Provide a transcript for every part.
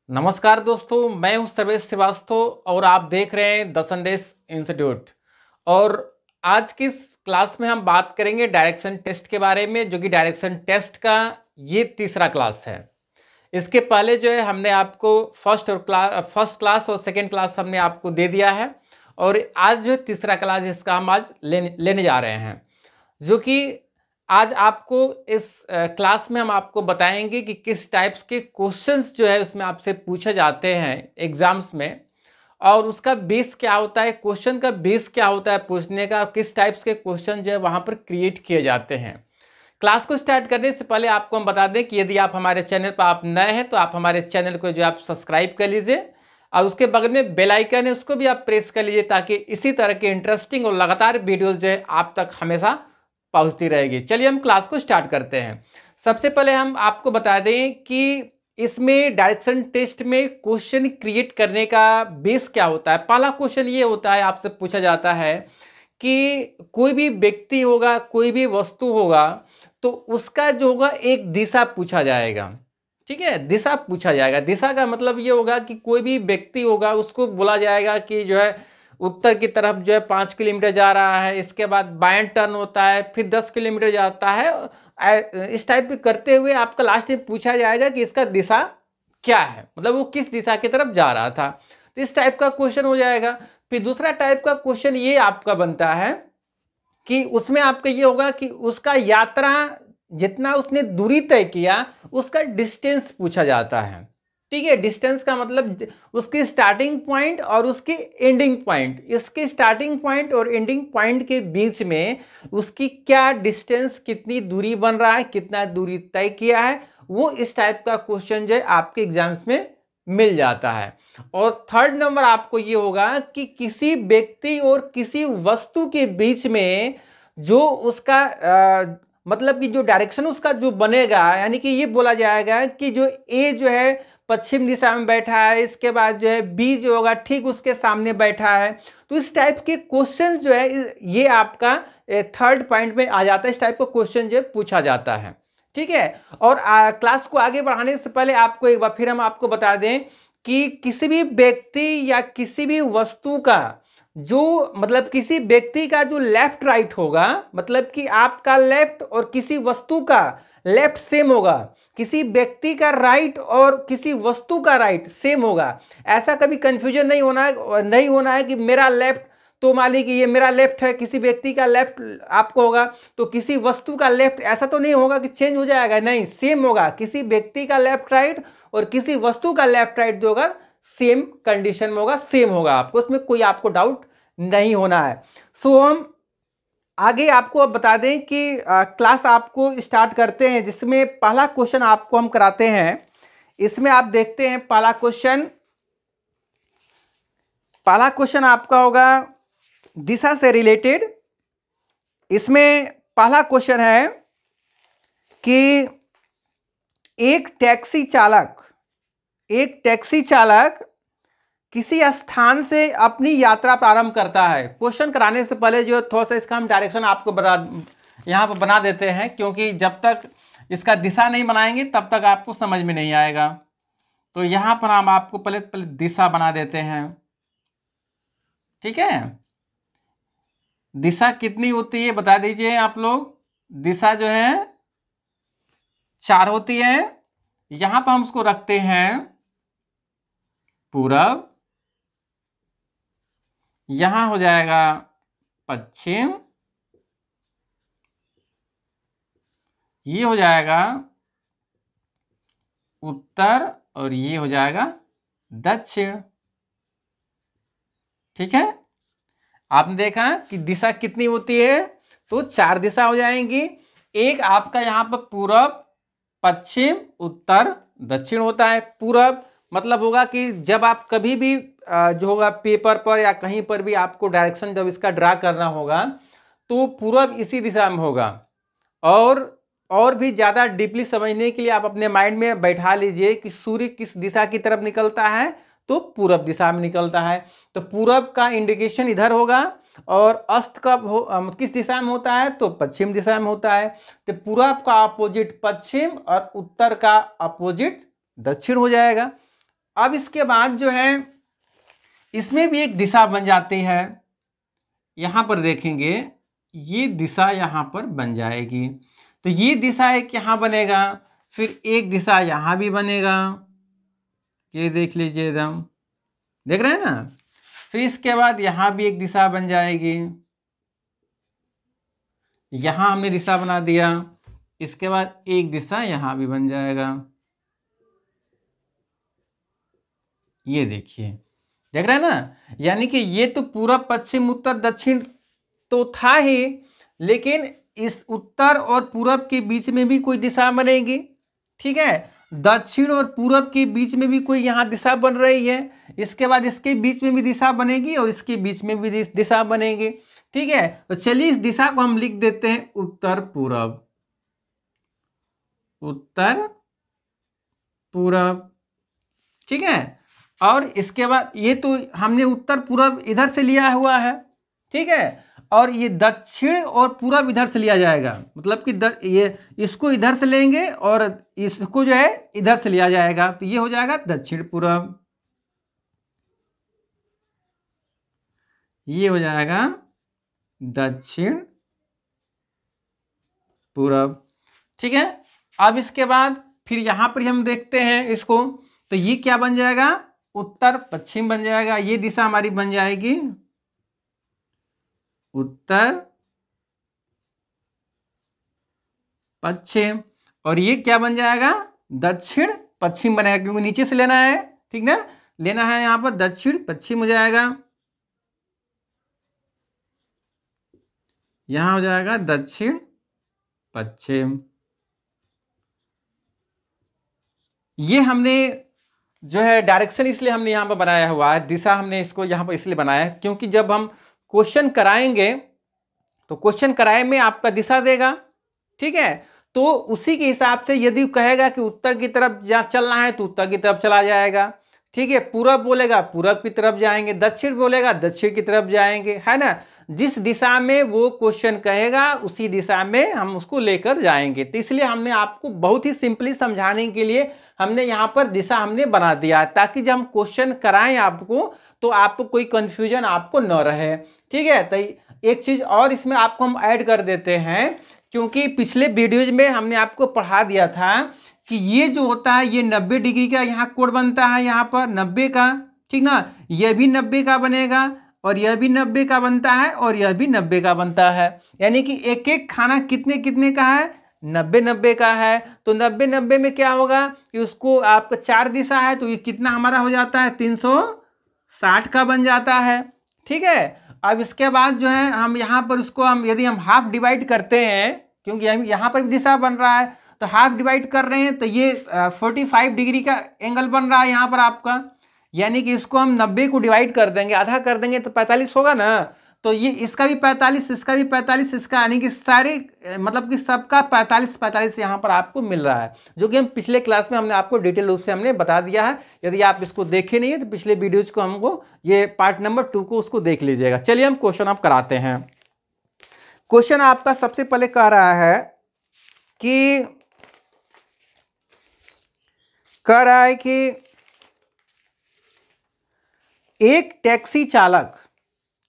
नमस्कार दोस्तों, मैं हूं सर्वेश श्रीवास्तव और आप देख रहे हैं द संदेश इंस्टीट्यूट। और आज की इस क्लास में हम बात करेंगे डायरेक्शन टेस्ट के बारे में, जो कि डायरेक्शन टेस्ट का ये तीसरा क्लास है। इसके पहले जो है हमने आपको फर्स्ट क्लास और सेकेंड क्लास हमने आपको दे दिया है, और आज जो है तीसरा क्लास इसका हम आज लेने जा रहे हैं, जो कि आज आपको इस क्लास में हम आपको बताएंगे कि किस टाइप्स के क्वेश्चंस जो है उसमें आपसे पूछे जाते हैं एग्जाम्स में, और उसका बेस क्या होता है, क्वेश्चन का बेस क्या होता है पूछने का, किस टाइप्स के क्वेश्चन जो है वहाँ पर क्रिएट किए जाते हैं। क्लास को स्टार्ट करने से पहले आपको हम बता दें कि यदि आप हमारे चैनल पर आप नए हैं तो आप हमारे चैनल को जो आप सब्सक्राइब कर लीजिए, और उसके बगल में बेल आइकन है उसको भी आप प्रेस कर लीजिए, ताकि इसी तरह के इंटरेस्टिंग और लगातार वीडियोज़ जो है आप तक हमेशा पहुंचती रहेगी। चलिए हम क्लास को स्टार्ट करते हैं। सबसे पहले हम आपको बता दें कि इसमें डायरेक्शन टेस्ट में क्वेश्चन क्रिएट करने का बेस क्या होता है। पहला क्वेश्चन ये होता है, आपसे पूछा जाता है कि कोई भी व्यक्ति होगा, कोई भी वस्तु होगा, तो उसका जो होगा एक दिशा पूछा जाएगा। ठीक है, दिशा पूछा जाएगा। दिशा का मतलब ये होगा कि कोई भी व्यक्ति होगा उसको बोला जाएगा कि जो है उत्तर की तरफ जो है 5 किलोमीटर जा रहा है, इसके बाद बाएं टर्न होता है, फिर 10 किलोमीटर जाता है। इस टाइप पे करते हुए आपका लास्ट में पूछा जाएगा कि इसका दिशा क्या है, मतलब वो किस दिशा की तरफ जा रहा था। तो इस टाइप का क्वेश्चन हो जाएगा। फिर दूसरा टाइप का क्वेश्चन ये आपका बनता है कि उसमें आपका ये होगा कि उसका यात्रा जितना उसने दूरी तय किया उसका डिस्टेंस पूछा जाता है। ठीक है, डिस्टेंस का मतलब उसकी स्टार्टिंग पॉइंट और उसकी एंडिंग पॉइंट, इसके स्टार्टिंग पॉइंट और एंडिंग पॉइंट के बीच में उसकी क्या डिस्टेंस, कितनी दूरी बन रहा है, कितना दूरी तय किया है, वो इस टाइप का क्वेश्चन जो है आपके एग्जाम्स में मिल जाता है। और थर्ड नंबर आपको ये होगा कि किसी व्यक्ति और किसी वस्तु के बीच में जो उसका मतलब कि जो डायरेक्शन उसका जो बनेगा, यानी कि ये बोला जाएगा कि जो ए जो है पश्चिम दिशा में बैठा है, इसके बाद जो है बी जो होगा ठीक उसके सामने बैठा है। तो इस टाइप के क्वेश्चन जो है ये आपका थर्ड पॉइंट में आ जाता है। इस टाइप का क्वेश्चन जो पूछा जाता है। ठीक है, और क्लास को आगे बढ़ाने से पहले आपको एक बार फिर हम आपको बता दें कि किसी भी व्यक्ति या किसी भी वस्तु का जो मतलब किसी व्यक्ति का जो लेफ्ट राइट होगा, मतलब कि आपका लेफ्ट और किसी वस्तु का लेफ्ट सेम होगा, किसी व्यक्ति का राइट और किसी वस्तु का राइट सेम होगा। ऐसा कभी कंफ्यूजन नहीं होना है कि मेरा लेफ्ट, तो मान लीजिए कि ये मेरा लेफ्ट है, किसी व्यक्ति का लेफ्ट आपको होगा तो किसी वस्तु का लेफ्ट, ऐसा तो नहीं होगा कि चेंज हो जाएगा, नहीं, सेम होगा। किसी व्यक्ति का लेफ्ट राइट और किसी वस्तु का लेफ्ट राइट जो होगा सेम कंडीशन में होगा, सेम होगा। आपको उसमें कोई आपको डाउट नहीं होना है। सो हम आगे आपको अब बता दें कि क्लास आपको स्टार्ट करते हैं, जिसमें पहला क्वेश्चन आपको हम कराते हैं। इसमें आप देखते हैं पहला क्वेश्चन आपका होगा दिशा से रिलेटेड। इसमें पहला क्वेश्चन है कि एक टैक्सी चालक किसी स्थान से अपनी यात्रा प्रारंभ करता है। क्वेश्चन कराने से पहले जो थोड़ा सा इसका हम डायरेक्शन आपको यहाँ पर बना देते हैं, क्योंकि जब तक इसका दिशा नहीं बनाएंगे तब तक आपको समझ में नहीं आएगा। तो यहाँ पर हम आपको पहले दिशा बना देते हैं। ठीक है, दिशा कितनी होती है बता दीजिए आप लोग। दिशा जो है 4 होती है। यहां पर हम उसको रखते हैं पूरब, यहां हो जाएगा पश्चिम, ये हो जाएगा उत्तर, और ये हो जाएगा दक्षिण। ठीक है, आपने देखा कि दिशा कितनी होती है, तो 4 दिशा हो जाएंगी। एक आपका यहां पर पूरब, पश्चिम, उत्तर, दक्षिण होता है। पूरब मतलब होगा कि जब आप कभी भी जो होगा पेपर पर या कहीं पर भी आपको डायरेक्शन जब इसका ड्रा करना होगा तो पूरब इसी दिशा में होगा। और भी ज़्यादा डीपली समझने के लिए आप अपने माइंड में बैठा लीजिए कि सूर्य किस दिशा की तरफ निकलता है, तो पूरब दिशा में निकलता है। तो पूरब का इंडिकेशन इधर होगा, और अस्त कब किस दिशा में होता है, तो पश्चिम दिशा में होता है। तो पूरब का अपोजिट पश्चिम और उत्तर का अपोजिट दक्षिण हो जाएगा। अब इसके बाद जो है इसमें भी एक दिशा बन जाती है। यहां पर देखेंगे ये दिशा यहां पर बन जाएगी, तो ये दिशा एक यहां बनेगा, फिर एक दिशा यहां भी बनेगा, ये देख लीजिए एकदम, देख रहे हैं ना। फिर इसके बाद यहां भी एक दिशा बन जाएगी, यहां हमने दिशा बना दिया, इसके बाद एक दिशा यहां भी बन जाएगा, ये देखिए, देख रहे हैं ना। यानी कि ये तो पूरा पश्चिम उत्तर दक्षिण तो था ही, लेकिन इस उत्तर और पूरब के बीच में भी कोई दिशा बनेगी, ठीक है। दक्षिण और पूरब के बीच में भी कोई यहाँ दिशा बन रही है, इसके बाद इसके बीच में भी दिशा बनेगी और इसके बीच में भी दिशा बनेगी, ठीक है। तो चलिए इस दिशा को हम लिख देते हैं उत्तर पूरब, उत्तर पूरब, ठीक है। और इसके बाद ये तो हमने उत्तर पूरब इधर से लिया हुआ है, ठीक है। और ये दक्षिण और पूरब इधर से लिया जाएगा, मतलब कि ये इसको इधर से लेंगे और इसको जो है इधर से लिया जाएगा, तो ये हो जाएगा दक्षिण पूरब, ये हो जाएगा दक्षिण पूरब, ठीक है। अब इसके बाद फिर यहां पर हम देखते हैं इसको, तो ये क्या बन जाएगा, उत्तर पश्चिम बन जाएगा, ये दिशा हमारी बन जाएगी उत्तर पश्चिम, और ये क्या बन जाएगा, दक्षिण पश्चिम बनेगा, क्योंकि नीचे से लेना है, ठीक ना, लेना है यहां पर दक्षिण पश्चिम हो जाएगा, यहां हो जाएगा दक्षिण पश्चिम। ये हमने जो है डायरेक्शन इसलिए हमने यहां पर बनाया हुआ है, दिशा हमने इसको यहां पर इसलिए बनाया है क्योंकि जब हम क्वेश्चन कराएंगे तो क्वेश्चन कराए में आपका दिशा देगा, ठीक है। तो उसी के हिसाब से यदि कहेगा कि उत्तर की तरफ चलना है तो उत्तर की तरफ चला जाएगा, ठीक है। पूरब बोलेगा पूरब की तरफ जाएंगे, दक्षिण बोलेगा दक्षिण की तरफ जाएंगे, है ना। जिस दिशा में वो क्वेश्चन कहेगा उसी दिशा में हम उसको लेकर जाएंगे। तो इसलिए हमने आपको बहुत ही सिंपली समझाने के लिए हमने यहाँ पर दिशा हमने बना दिया है, ताकि जब हम क्वेश्चन कराएं आपको तो आपको कोई कंफ्यूजन आपको न रहे, ठीक है। तो एक चीज और इसमें आपको हम ऐड कर देते हैं, क्योंकि पिछले वीडियोज में हमने आपको पढ़ा दिया था कि ये जो होता है ये 90 डिग्री का यहाँ कोण बनता है, यहाँ पर 90 का, ठीक ना, यह भी 90 का बनेगा और यह भी 90 का बनता है और यह भी 90 का बनता है। यानी कि एक एक खाना कितने कितने का है, 90-90 का है। तो 90-90 में क्या होगा कि उसको आपका 4 दिशा है तो ये कितना हमारा हो जाता है, 360 का बन जाता है, ठीक है। अब इसके बाद जो है हम यहाँ पर उसको हम यदि हम हाफ डिवाइड करते हैं, क्योंकि यहाँ पर भी दिशा बन रहा है, तो हाफ डिवाइड कर रहे हैं तो ये 45 डिग्री का एंगल बन रहा है यहाँ पर आपका। यानी कि इसको हम 90 को डिवाइड कर देंगे, आधा कर देंगे तो 45 होगा ना। तो ये इसका भी 45, इसका भी 45, इसका, यानी कि सारे मतलब कि सबका 45-45 यहाँ पर आपको मिल रहा है, जो कि हम पिछले क्लास में हमने आपको डिटेल रूप से हमने बता दिया है। यदि आप इसको देखे नहीं है तो पिछले वीडियोज को हमको ये पार्ट नंबर 2 को उसको देख लीजिएगा। चलिए हम क्वेश्चन आप कराते हैं। क्वेश्चन आपका सबसे पहले कह रहा है कि एक टैक्सी चालक,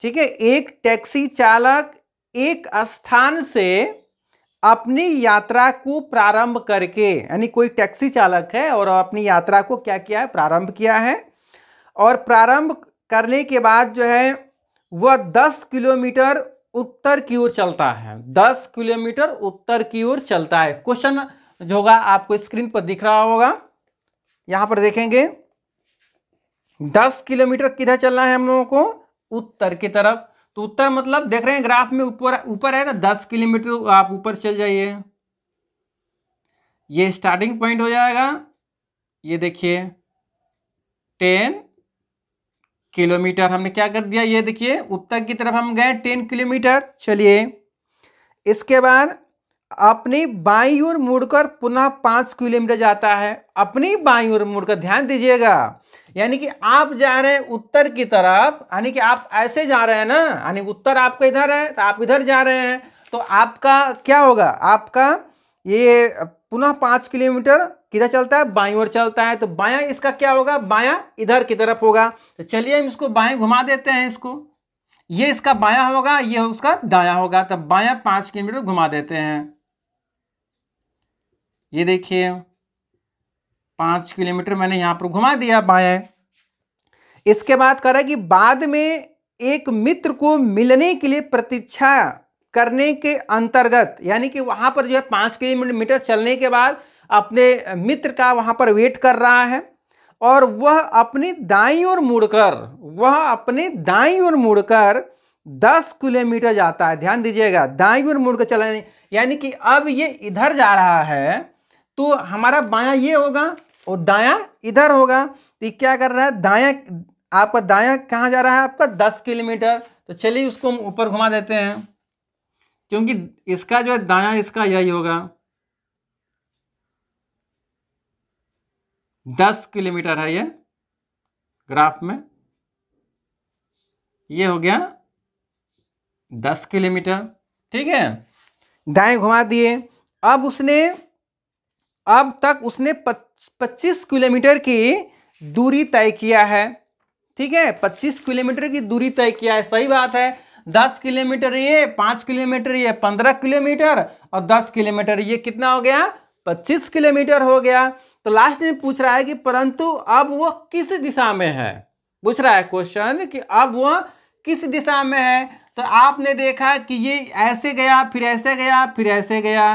ठीक है, एक टैक्सी चालक एक स्थान से अपनी यात्रा को प्रारंभ करके, यानी कोई टैक्सी चालक है और अपनी यात्रा को क्या किया है, प्रारंभ किया है। और प्रारंभ करने के बाद जो है वह 10 किलोमीटर उत्तर की ओर चलता है, 10 किलोमीटर उत्तर की ओर चलता है। क्वेश्चन जो होगा आपको स्क्रीन पर दिख रहा होगा, यहां पर देखेंगे 10 किलोमीटर किधर चलना है हम लोगों को, उत्तर की तरफ। तो उत्तर मतलब देख रहे हैं ग्राफ में ऊपर है ना, 10 किलोमीटर आप ऊपर चल जाइए, ये स्टार्टिंग पॉइंट हो जाएगा। ये देखिए 10 किलोमीटर हमने क्या कर दिया, ये देखिए उत्तर की तरफ हम गए 10 किलोमीटर। चलिए इसके बाद अपनी बाईं ओर मुड़कर पुनः 5 किलोमीटर जाता है, अपनी बाईं ओर मुड़कर, ध्यान दीजिएगा। यानी कि आप जा रहे हैं उत्तर की तरफ, यानी कि आप ऐसे जा रहे हैं ना, यानी उत्तर आपका इधर है तो आप इधर जा रहे हैं, तो आपका क्या होगा, आपका ये पुनः 5 किलोमीटर किधर चलता है, बाईं ओर चलता है। तो बायां इसका क्या होगा, बायां इधर की तरफ होगा। तो चलिए हम इसको बाएं घुमा देते हैं इसको, ये इसका बायां होगा, ये उसका दायां होगा। तब बायां 5 किलोमीटर घुमा देते हैं। ये देखिए 5 किलोमीटर मैंने यहां पर घुमा दिया बाएं। इसके बाद कह रहा है कि बाद में एक मित्र को मिलने के लिए प्रतीक्षा करने के अंतर्गत, यानी कि वहां पर जो है 5 किलोमीटर चलने के बाद अपने मित्र का वहां पर वेट कर रहा है, और वह अपनी दाईं ओर मुड़कर 10 किलोमीटर जाता है। ध्यान दीजिएगा, दाईं ओर मुड़कर चलाने, यानी कि अब ये इधर जा रहा है तो हमारा बायां ये होगा और दायां इधर होगा। तो ये क्या कर रहा है, दायां, आपका दायां कहां जा रहा है, आपका 10 किलोमीटर। तो चलिए उसको हम ऊपर घुमा देते हैं, क्योंकि इसका जो है दायां इसका यही होगा, 10 किलोमीटर है ये ग्राफ में, ये हो गया 10 किलोमीटर। ठीक है, दाएं घुमा दिए। अब तक उसने 25 किलोमीटर की दूरी तय किया है। ठीक है, 25 किलोमीटर की दूरी तय किया है, सही बात है। 10 किलोमीटर ये, 5 किलोमीटर ये, 15 किलोमीटर, और 10 किलोमीटर ये, कितना हो गया, 25 किलोमीटर हो गया। तो लास्ट में पूछ रहा है कि परंतु अब वो किस दिशा में है, पूछ रहा है क्वेश्चन कि अब वह किस दिशा में है। तो आपने देखा कि ये ऐसे गया, फिर ऐसे गया, फिर ऐसे गया,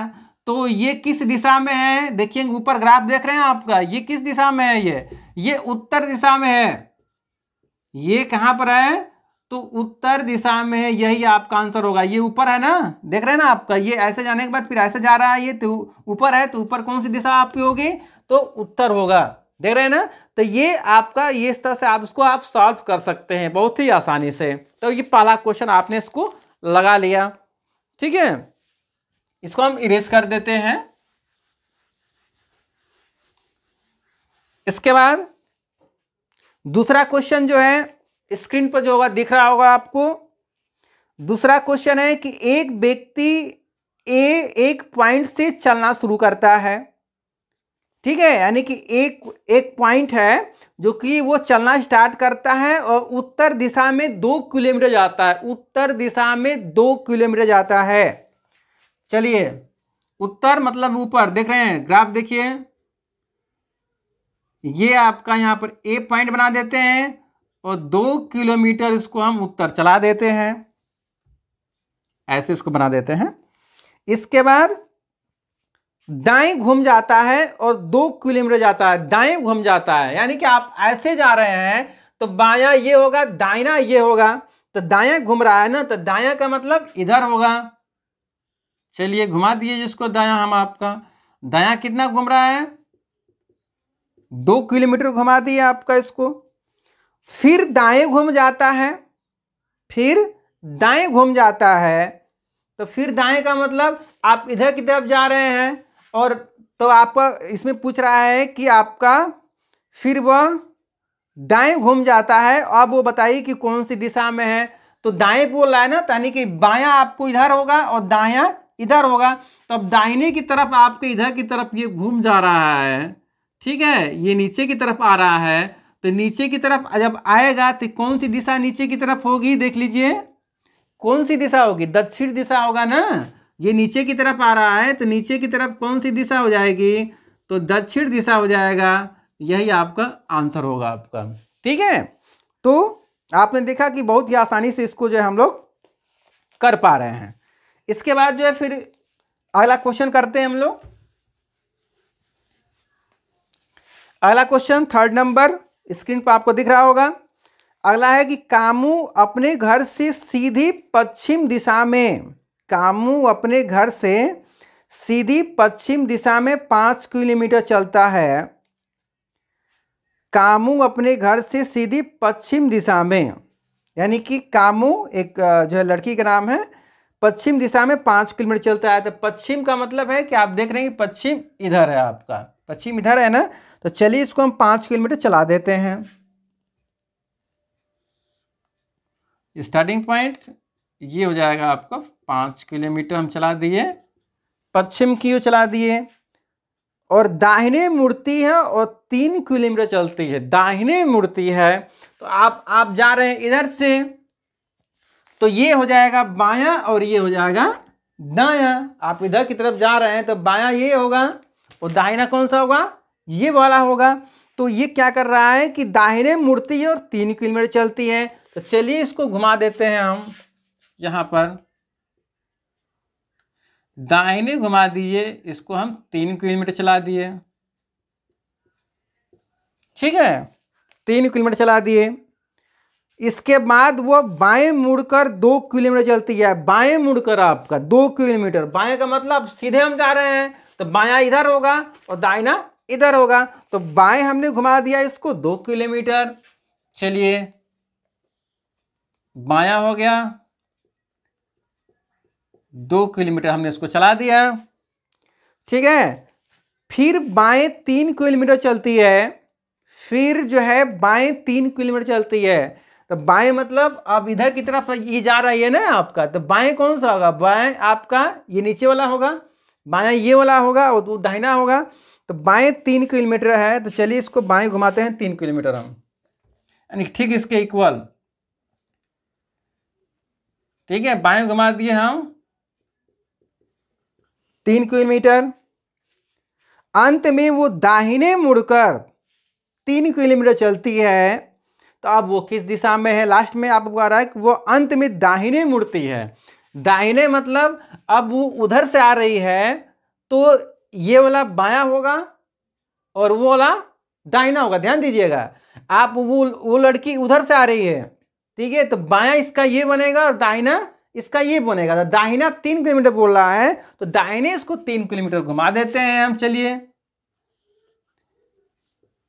तो ये किस दिशा में है, देखिए ऊपर ग्राफ देख रहे हैं आपका, ये किस दिशा में है, ये उत्तर दिशा में है। ये कहां पर है, तो उत्तर दिशा में है, यही आपका आंसर होगा। ये ऊपर है ना, देख रहे हैं ना आपका, ये ऐसे जाने के बाद फिर ऐसे जा रहा है, ये तो ऊपर है, तो ऊपर कौन सी दिशा आपकी होगी, तो उत्तर होगा। देख रहे हैं ना, तो ये आपका, ये इस तरह से आप इसको आप सॉल्व कर सकते हैं बहुत ही आसानी से। तो ये पहला क्वेश्चन आपने इसको लगा लिया। ठीक है, इसको हम इरेज कर देते हैं। इसके बाद दूसरा क्वेश्चन जो है स्क्रीन पर जो होगा दिख रहा होगा आपको। दूसरा क्वेश्चन है कि एक व्यक्ति एक पॉइंट से चलना शुरू करता है। ठीक है, यानी कि एक पॉइंट है जो कि वो चलना स्टार्ट करता है और उत्तर दिशा में 2 किलोमीटर जाता है, उत्तर दिशा में 2 किलोमीटर जाता है। चलिए, उत्तर मतलब ऊपर, देख रहे हैं ग्राफ, देखिए ये आपका यहां पर ए पॉइंट बना देते हैं और 2 किलोमीटर इसको हम उत्तर चला देते हैं, ऐसे इसको बना देते हैं। इसके बाद दाएं घूम जाता है और 2 किलोमीटर जाता है, दाएं घूम जाता है, यानी कि आप ऐसे जा रहे हैं तो बायां ये होगा, दाहिना ये होगा। तो दायां घूम रहा है ना, तो दायां का मतलब इधर होगा। चलिए घुमा दिए जिसको दायां, हम आपका दायां कितना घूम रहा है, 2 किलोमीटर घुमा दिया आपका इसको। फिर दाएं घूम जाता है, फिर दाएं घूम जाता है। तो फिर दाएं का मतलब आप इधर की तरफ जा रहे हैं, और तो आपका इसमें पूछ रहा है कि आपका फिर वह दाएं घूम जाता है। अब वो बताइए कि कौन सी दिशा में है। तो दाएं बोल रहा है ना, यानी कि बायां आपको इधर होगा और दायां इधर होगा। तो अब दाहिने की तरफ आपके इधर की तरफ ये घूम जा रहा है। ठीक है, ये नीचे की तरफ आ रहा है। तो नीचे की तरफ जब आएगा तो कौन सी दिशा नीचे की तरफ होगी, देख लीजिए कौन सी दिशा होगी, दक्षिण दिशा होगा ना। ये नीचे की तरफ आ रहा है तो नीचे की तरफ कौन सी दिशा हो जाएगी, तो दक्षिण दिशा हो जाएगा। यही आपका आंसर होगा आपका। ठीक है, तो आपने देखा कि बहुत ही आसानी से इसको जो है हम लोग कर पा रहे हैं। इसके बाद जो है फिर अगला क्वेश्चन करते हैं हम लोग। अगला क्वेश्चन 3rd नंबर स्क्रीन पर आपको दिख रहा होगा। अगला है कि कामू अपने घर से सीधी पश्चिम दिशा में, कामू अपने घर से सीधी पश्चिम दिशा में 5 किलोमीटर चलता है। कामू अपने घर से सीधी पश्चिम दिशा में, यानी कि कामू एक जो है लड़की का नाम है, पश्चिम दिशा में 5 किलोमीटर चलता है। तो पश्चिम का मतलब है कि आप देख रहे हैं कि पश्चिम इधर है, आपका पश्चिम इधर है ना। तो चलिए इसको हम 5 किलोमीटर चला देते हैं। स्टार्टिंग पॉइंट ये हो जाएगा आपका 5 किलोमीटर हम चला दिए, पश्चिम की ओर चला दिए। और दाहिने मुड़ती है और 3 किलोमीटर चलती है, दाहिने मुड़ती है, तो आप जा रहे हैं इधर से, तो ये हो जाएगा बायां और ये हो जाएगा दायां। आप इधर की तरफ जा रहे हैं तो बायां ये होगा और दाहिना कौन सा होगा, ये वाला होगा। तो ये क्या कर रहा है कि दाहिने मुड़ती है और 3 किलोमीटर चलती है। तो चलिए इसको घुमा देते हैं हम, यहां पर दाहिने घुमा दिए, इसको हम 3 किलोमीटर चला दिए, ठीक है, 3 किलोमीटर चला दिए। इसके बाद वो बाएं मुड़कर 2 किलोमीटर चलती है, बाएं मुड़कर आपका 2 किलोमीटर, बाएं का मतलब सीधे हम जा रहे हैं तो बायां इधर होगा और दाहिना इधर होगा, तो बाएं हमने घुमा दिया इसको 2 किलोमीटर। चलिए बायां हो गया, 2 किलोमीटर हमने इसको चला दिया, ठीक है। फिर बाएं 3 किलोमीटर चलती है, फिर जो है बाएं 3 किलोमीटर चलती है, तो बाएं मतलब अब इधर की तरफ ये जा रही है ना आपका, तो बाएं कौन सा होगा, बाएं आपका ये नीचे वाला होगा, बाएं ये वाला होगा और वो दाहिना होगा। तो बाएं 3 किलोमीटर है, तो चलिए इसको बाएं घुमाते हैं 3 किलोमीटर हम, यानी ठीक इसके इक्वल, ठीक है। बाएं घुमा दिए हम 3 किलोमीटर। अंत में वो दाहिने मुड़कर 3 किलोमीटर चलती है, तो अब वो किस दिशा में है, लास्ट में आपको आ रहा है कि वो अंत में दाहिने मुड़ती है। दाहिने मतलब अब वो उधर से आ रही है, तो ये वाला बायां होगा और वो वाला दाहिना होगा। ध्यान दीजिएगा, आप वो लड़की उधर से आ रही है, ठीक है, तो बायां इसका ये बनेगा और दाहिना इसका ये बनेगा। तो दाहिना 3 किलोमीटर बोल रहा है, तो दाहिने इसको 3 किलोमीटर घुमा देते हैं हम। चलिए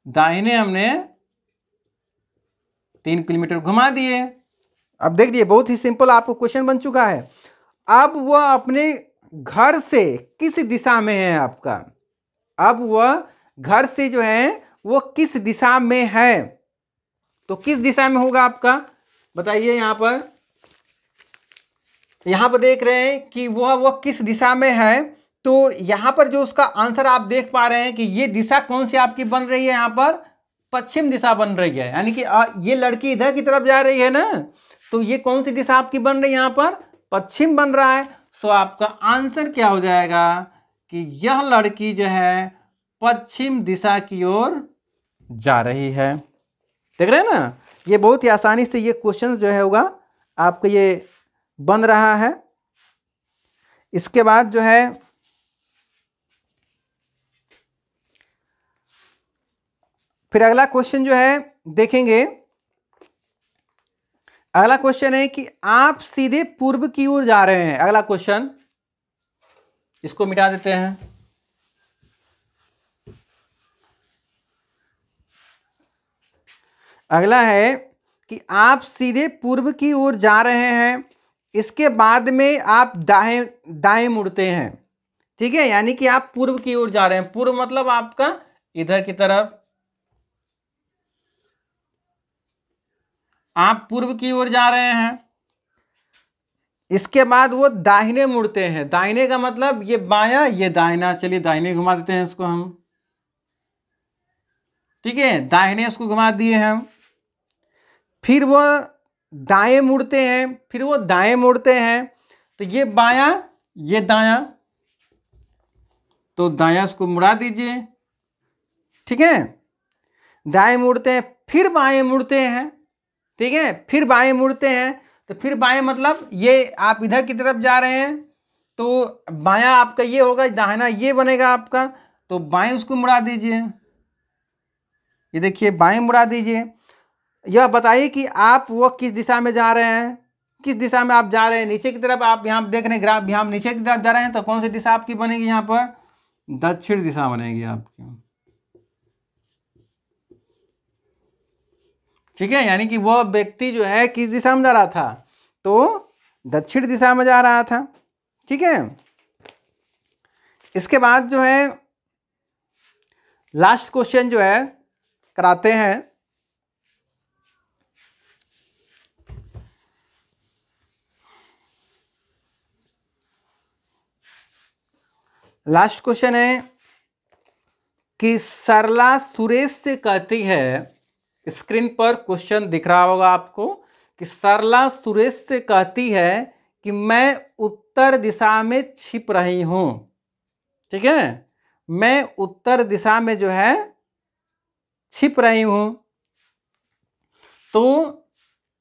दाहिने हमने 3 किलोमीटर घुमा दिए। अब देख लीजिए बहुत ही सिंपल आपको क्वेश्चन बन चुका है। अब वह अपने घर से किस दिशा में है आपका, अब वह घर से जो है वो किस दिशा में है, तो किस दिशा में होगा आपका बताइए। यहां पर देख रहे हैं कि वह किस दिशा में है, तो यहां पर जो उसका आंसर आप देख पा रहे हैं कि ये दिशा कौन सी आपकी बन रही है, यहां पर पश्चिम दिशा बन रही है, यानी कि ये लड़की इधर की तरफ जा रही है ना, तो ये कौन सी दिशा आपकी बन रही है, यहां पर पश्चिम बन रहा है। सो आपका आंसर क्या हो जाएगा कि यह लड़की जो है पश्चिम दिशा की ओर जा रही है। देख रहे हैं ना, ये बहुत ही आसानी से ये क्वेश्चन जो है होगा आपका ये बन रहा है। इसके बाद जो है फिर अगला क्वेश्चन जो है देखेंगे। अगला क्वेश्चन है कि आप सीधे पूर्व की ओर जा रहे हैं। अगला क्वेश्चन, इसको मिटा देते हैं। अगला है कि आप सीधे पूर्व की ओर जा रहे हैं, इसके बाद में आप दाएं मुड़ते हैं, ठीक है, यानी कि आप पूर्व की ओर जा रहे हैं। पूर्व मतलब आपका इधर की तरफ, आप पूर्व की ओर जा रहे हैं। इसके बाद वो दाहिने मुड़ते हैं, दाहिने का मतलब ये बायां ये दाहिना। चलिए दाहिने घुमा देते हैं इसको हम, ठीक है, दाहिने इसको घुमा दिए हम। फिर वो दाएं मुड़ते हैं, फिर वो दाएं मुड़ते हैं, तो ये बायां ये दायां, तो दायां इसको मुड़ा दीजिए, ठीक है। दाएं मुड़ते हैं, फिर बाएं मुड़ते हैं, ठीक है, फिर बाएं मुड़ते हैं, तो फिर बाएं मतलब ये आप इधर की तरफ जा रहे हैं, तो बायां आपका ये होगा, दाहिना ये बनेगा आपका, तो बाएं उसको मुड़ा दीजिए। ये देखिए बाएं मुड़ा दीजिए। यह बताइए कि आप वो किस दिशा में जा रहे हैं, किस दिशा में आप जा रहे हैं, नीचे की तरफ। आप यहाँ देख रहे हैं ग्राफ, यहाँ नीचे की तरफ जा रहे हैं, तो कौन सी दिशा आपकी बनेगी, यहाँ पर दक्षिण दिशा बनेगी आपकी, ठीक है, यानी कि वह व्यक्ति जो है किस दिशा में जा रहा था, तो दक्षिण दिशा में जा रहा था, ठीक है। इसके बाद जो है लास्ट क्वेश्चन जो है कराते हैं। लास्ट क्वेश्चन है कि सरला सुरेश से कहती है, स्क्रीन पर क्वेश्चन दिख रहा होगा आपको, कि सरला सुरेश से कहती है कि मैं उत्तर दिशा में छिप रही हूं। ठीक है, मैं उत्तर दिशा में जो है छिप रही हूं। तो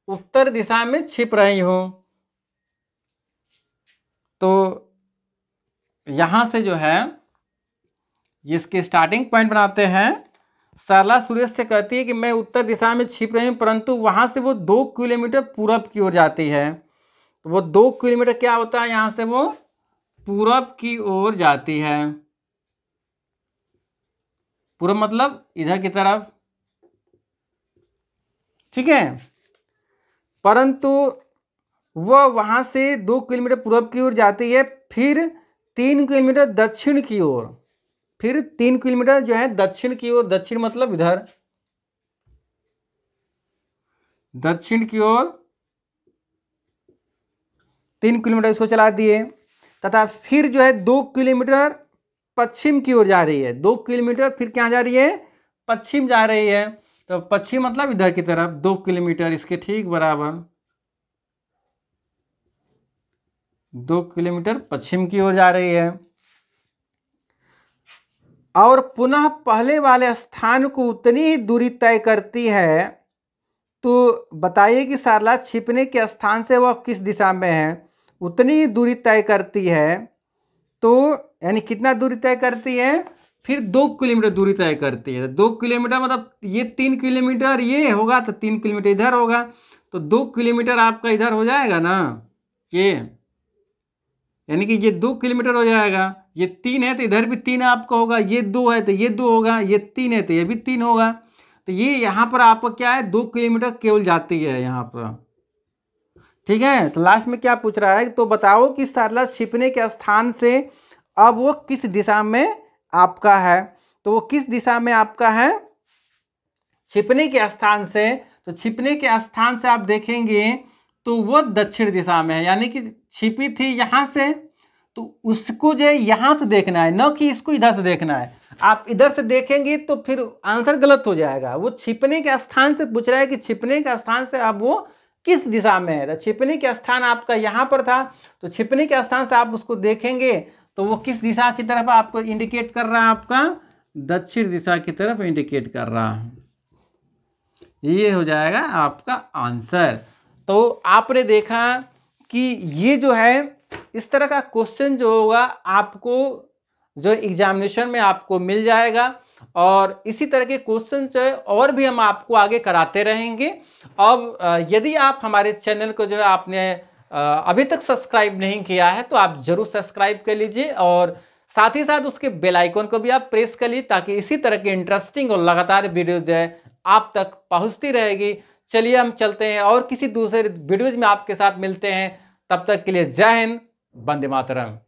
उत्तर दिशा में छिप रही हूं, तो यहां से जो है इसके स्टार्टिंग पॉइंट बनाते हैं। सरला सुरेश से कहती है कि मैं उत्तर दिशा में छिप रही हूं, परंतु वहां से वो 2 किलोमीटर पूरब की ओर जाती है। तो वो 2 किलोमीटर क्या होता है, यहां से वो पूरब की ओर जाती है। पूरब मतलब इधर की तरफ। ठीक है, परंतु वह वहां से 2 किलोमीटर पूरब की ओर जाती है, फिर 3 किलोमीटर दक्षिण की ओर, फिर 3 किलोमीटर जो है दक्षिण की ओर, दक्षिण मतलब इधर दक्षिण की ओर 3 किलोमीटर इसको चला दिए, तथा फिर जो है 2 किलोमीटर पश्चिम की ओर जा रही है। 2 किलोमीटर फिर क्या जा रही है, पश्चिम जा रही है। तो पश्चिम मतलब इधर की तरफ 2 किलोमीटर इसके ठीक बराबर 2 किलोमीटर पश्चिम की ओर जा रही है। और पुनः पहले वाले स्थान को उतनी ही दूरी तय करती है। तो बताइए कि सरला छिपने के स्थान से वह किस दिशा में है, उतनी ही दूरी तय करती है। तो यानी कितना दूरी तय करती है, फिर 2 किलोमीटर दूरी तय करती है। 2 किलोमीटर मतलब ये 3 किलोमीटर ये होगा, तो 3 किलोमीटर इधर होगा, तो 2 किलोमीटर आपका इधर हो जाएगा ना, ये यानी कि ये 2 किलोमीटर हो जाएगा। ये 3 है तो इधर भी 3 आपका होगा, ये 2 है तो ये 2 होगा, ये 3 है तो ये भी 3 होगा। तो ये यहाँ पर आपका क्या है, 2 किलोमीटर केवल जाती है यहाँ पर। ठीक है, तो लास्ट में क्या पूछ रहा है, तो बताओ कि सरला छिपने के स्थान से अब वो किस दिशा में आपका है। तो वो किस दिशा में आपका है, छिपने के स्थान से। तो छिपने के स्थान से आप देखेंगे तो वो दक्षिण दिशा में है, यानी कि छिपी थी यहाँ से, तो उसको जो है यहाँ से देखना है, न कि इसको इधर से देखना है। आप इधर से देखेंगे तो फिर आंसर गलत हो जाएगा। वो छिपने के स्थान से पूछ रहा है कि छिपने के स्थान से अब वो किस दिशा में है। तो छिपने के स्थान आपका यहाँ पर था, तो छिपने के स्थान से आप उसको देखेंगे तो वो किस दिशा की तरफ आपको इंडिकेट कर रहा है, आपका दक्षिण दिशा की तरफ इंडिकेट कर रहा है। ये हो जाएगा आपका आंसर। तो आपने देखा कि ये जो है इस तरह का क्वेश्चन जो होगा आपको जो एग्जामिनेशन में आपको मिल जाएगा, और इसी तरह के क्वेश्चन जो है और भी हम आपको आगे कराते रहेंगे। अब यदि आप हमारे चैनल को जो है आपने अभी तक सब्सक्राइब नहीं किया है तो आप जरूर सब्सक्राइब कर लीजिए, और साथ ही साथ उसके बेल आइकन को भी आप प्रेस कर लीजिए, ताकि इसी तरह के इंटरेस्टिंग और लगातार वीडियो जो है आप तक पहुंचती रहेगी। चलिए हम चलते हैं और किसी दूसरे वीडियोज में आपके साथ मिलते हैं। तब तक के लिए जय हिंद, वंदे मातरम।